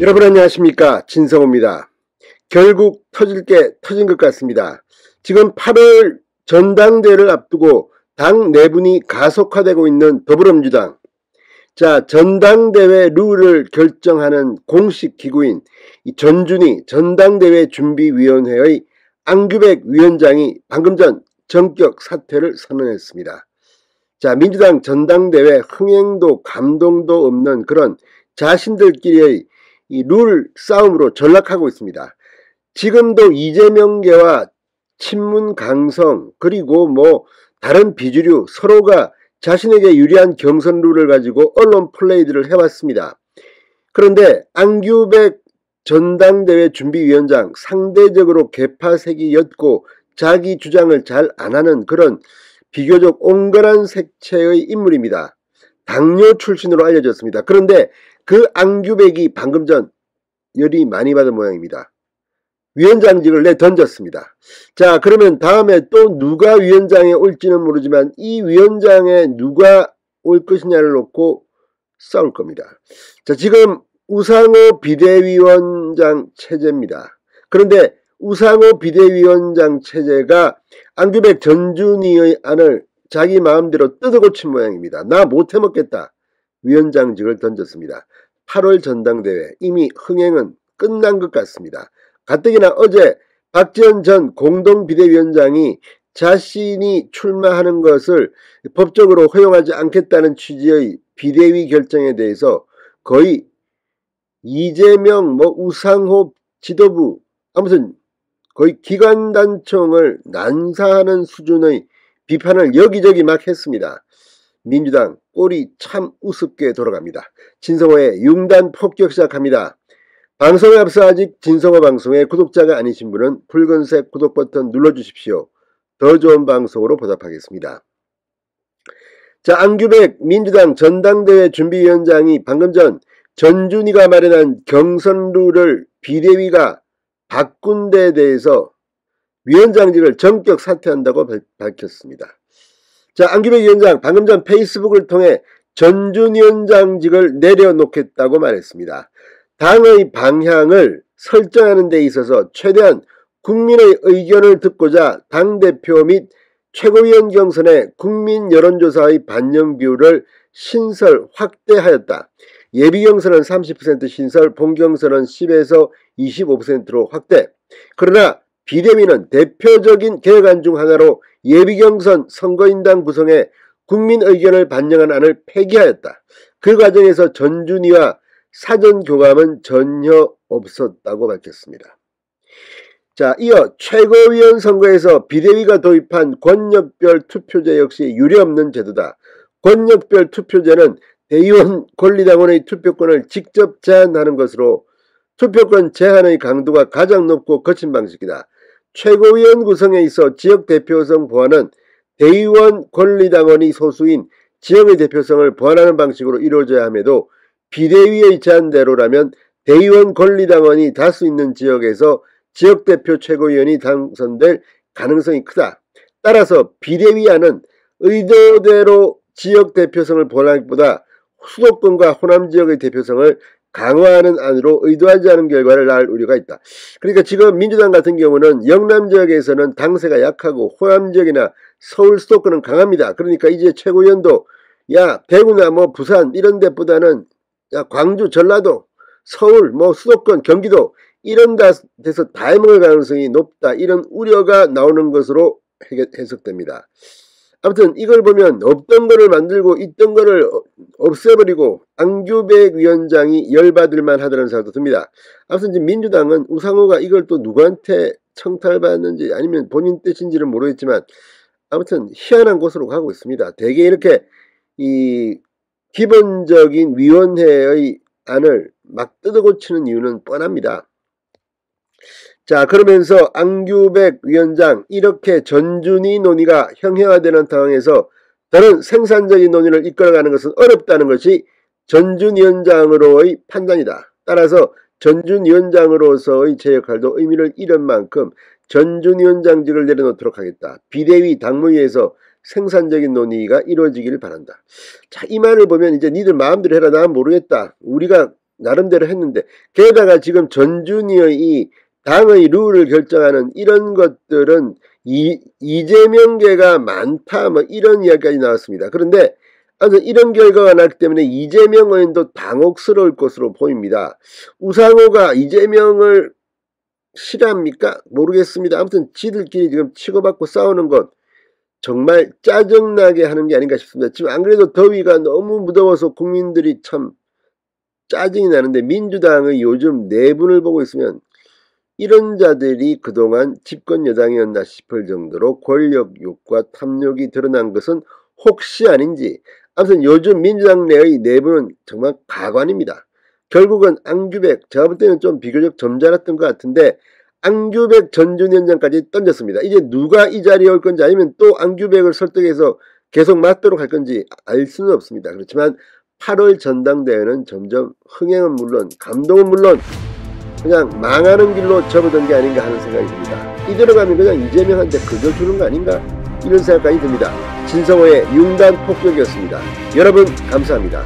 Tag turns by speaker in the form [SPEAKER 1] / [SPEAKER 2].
[SPEAKER 1] 여러분 안녕하십니까, 진성호입니다. 결국 터질 게 터진 것 같습니다. 지금 8월 전당대회를 앞두고 당 내분이 가속화되고 있는 더불어민주당. 자, 전당대회 룰을 결정하는 공식 기구인 이 전준희 전당대회 준비위원회의 안규백 위원장이 방금 전 전격 사퇴를 선언했습니다. 자, 민주당 전당대회 흥행도 감동도 없는 그런 자신들끼리의 이 룰 싸움으로 전락하고 있습니다. 지금도 이재명계와 친문 강성 그리고 다른 비주류 서로가 자신에게 유리한 경선 룰을 가지고 언론 플레이들을 해왔습니다. 그런데 안규백 전당대회 준비위원장 상대적으로 개파색이었고 자기 주장을 잘 안하는 그런 비교적 온건한 색채의 인물입니다. 당뇨 출신으로 알려졌습니다. 그런데 그 안규백이 방금 전 열이 많이 받은 모양입니다. 위원장직을 내던졌습니다. 자, 그러면 다음에 또 누가 위원장에 올지는 모르지만 이 위원장에 누가 올 것이냐를 놓고 싸울 겁니다. 자, 지금 우상호 비대위원장 체제입니다. 그런데 우상호 비대위원장 체제가 안규백 전준희의 안을 자기 마음대로 뜯어고친 모양입니다. 나 못해먹겠다. 위원장직을 던졌습니다. 8월 전당대회 이미 흥행은 끝난 것 같습니다. 가뜩이나 어제 박지원 전 공동비대위원장이 자신이 출마하는 것을 법적으로 허용하지 않겠다는 취지의 비대위 결정에 대해서 거의 이재명 우상호 지도부 아무튼 거의 기관단총을 난사하는 수준의 비판을 여기저기 막 했습니다. 민주당 꼴이 참 우습게 돌아갑니다. 진성호의 융단 폭격 시작합니다. 방송에 앞서 아직 진성호 방송의 구독자가 아니신 분은 붉은색 구독 버튼 눌러주십시오. 더 좋은 방송으로 보답하겠습니다. 자, 안규백 민주당 전당대회 준비위원장이 방금 전 전준희가 마련한 경선 룰을 비대위가 바꾼 데에 대해서 위원장직을 전격 사퇴한다고 밝혔습니다. 자, 안규백 위원장 방금 전 페이스북을 통해 전준희 위원장직을 내려놓겠다고 말했습니다. 당의 방향을 설정하는 데 있어서 최대한 국민의 의견을 듣고자 당대표 및 최고위원 경선의 국민 여론조사의 반영 비율을 신설 확대하였다. 예비경선은 30% 신설, 본경선은 10에서 25%로 확대. 그러나 비대위는 대표적인 개혁안 중 하나로 예비경선 선거인단 구성에 국민 의견을 반영한 안을 폐기하였다. 그 과정에서 전준희와 사전 교감은 전혀 없었다고 밝혔습니다. 자, 이어 최고위원 선거에서 비대위가 도입한 권역별 투표제 역시 유례없는 제도다. 권역별 투표제는 대의원 권리당원의 투표권을 직접 제한하는 것으로 투표권 제한의 강도가 가장 높고 거친 방식이다. 최고위원 구성에 있어 지역 대표성 보완은 대의원 권리당원이 소수인 지역의 대표성을 보완하는 방식으로 이루어져야 함에도 비대위의 제안대로라면 대의원 권리당원이 다수 있는 지역에서 지역대표 최고위원이 당선될 가능성이 크다. 따라서 비대위안은 의도대로 지역 대표성을 보완하기보다 수도권과 호남지역의 대표성을 강화하는 안으로 의도하지 않은 결과를 낳을 우려가 있다. 그러니까 지금 민주당 같은 경우는 영남 지역에서는 당세가 약하고 호남 지역이나 서울 수도권은 강합니다. 그러니까 이제 최고위원도 대구나 부산 이런 데보다는 광주, 전라도, 서울, 수도권, 경기도 이런 데서 다 해먹을 가능성이 높다. 이런 우려가 나오는 것으로 해석됩니다. 아무튼 이걸 보면 없던 거를 만들고 있던 거를 없애버리고 안규백 위원장이 열받을만 하다는 생각도 듭니다. 아무튼 지금 민주당은 우상호가 이걸 또 누구한테 청탁받았는지 아니면 본인 뜻인지는 모르겠지만 아무튼 희한한 곳으로 가고 있습니다. 대개 이렇게 이 기본적인 위원회의 안을 막 뜯어고치는 이유는 뻔합니다. 자, 그러면서 안규백 위원장 이렇게 전준희 논의가 형해화되는 상황에서 더는 생산적인 논의를 이끌어가는 것은 어렵다는 것이 전준희 위원장으로의 판단이다. 따라서 전준희 위원장으로서의 제 역할도 의미를 잃은 만큼 전준희 위원장직을 내려놓도록 하겠다. 비대위 당무위에서 생산적인 논의가 이루어지기를 바란다. 자, 이 말을 보면 이제 니들 마음대로 해라. 난 모르겠다. 우리가 나름대로 했는데, 게다가 지금 전준희의 이 당의 룰을 결정하는 이런 것들은 이재명계가 많다 뭐 이런 이야기까지 나왔습니다. 그런데 아무튼 이런 결과가 났기 때문에 이재명 의원도 당혹스러울 것으로 보입니다. 우상호가 이재명을 싫어합니까? 모르겠습니다. 아무튼 지들끼리 지금 치고받고 싸우는 것 정말 짜증나게 하는 게 아닌가 싶습니다. 지금 안 그래도 더위가 너무 무더워서 국민들이 참 짜증이 나는데, 민주당의 요즘 내분을 보고 있으면 이런 자들이 그동안 집권 여당이었나 싶을 정도로 권력욕과 탐욕이 드러난 것은 혹시 아닌지. 아무튼 요즘 민주당 내의 내부는 정말 가관입니다. 결국은 앙규백, 제가 볼 때는 좀 비교적 점잖았던 것 같은데 앙규백 전준 위원장까지 던졌습니다. 이제 누가 이 자리에 올 건지 아니면 또 앙규백을 설득해서 계속 맞도록 할 건지 알 수는 없습니다. 그렇지만 8월 전당대회는 점점 흥행은 물론 감동은 물론 그냥 망하는 길로 접어든 게 아닌가 하는 생각이 듭니다. 이대로 가면 그냥 이재명한테 그저 주는 거 아닌가 이런 생각까지 듭니다. 진성호의 융단 폭격이었습니다. 여러분 감사합니다.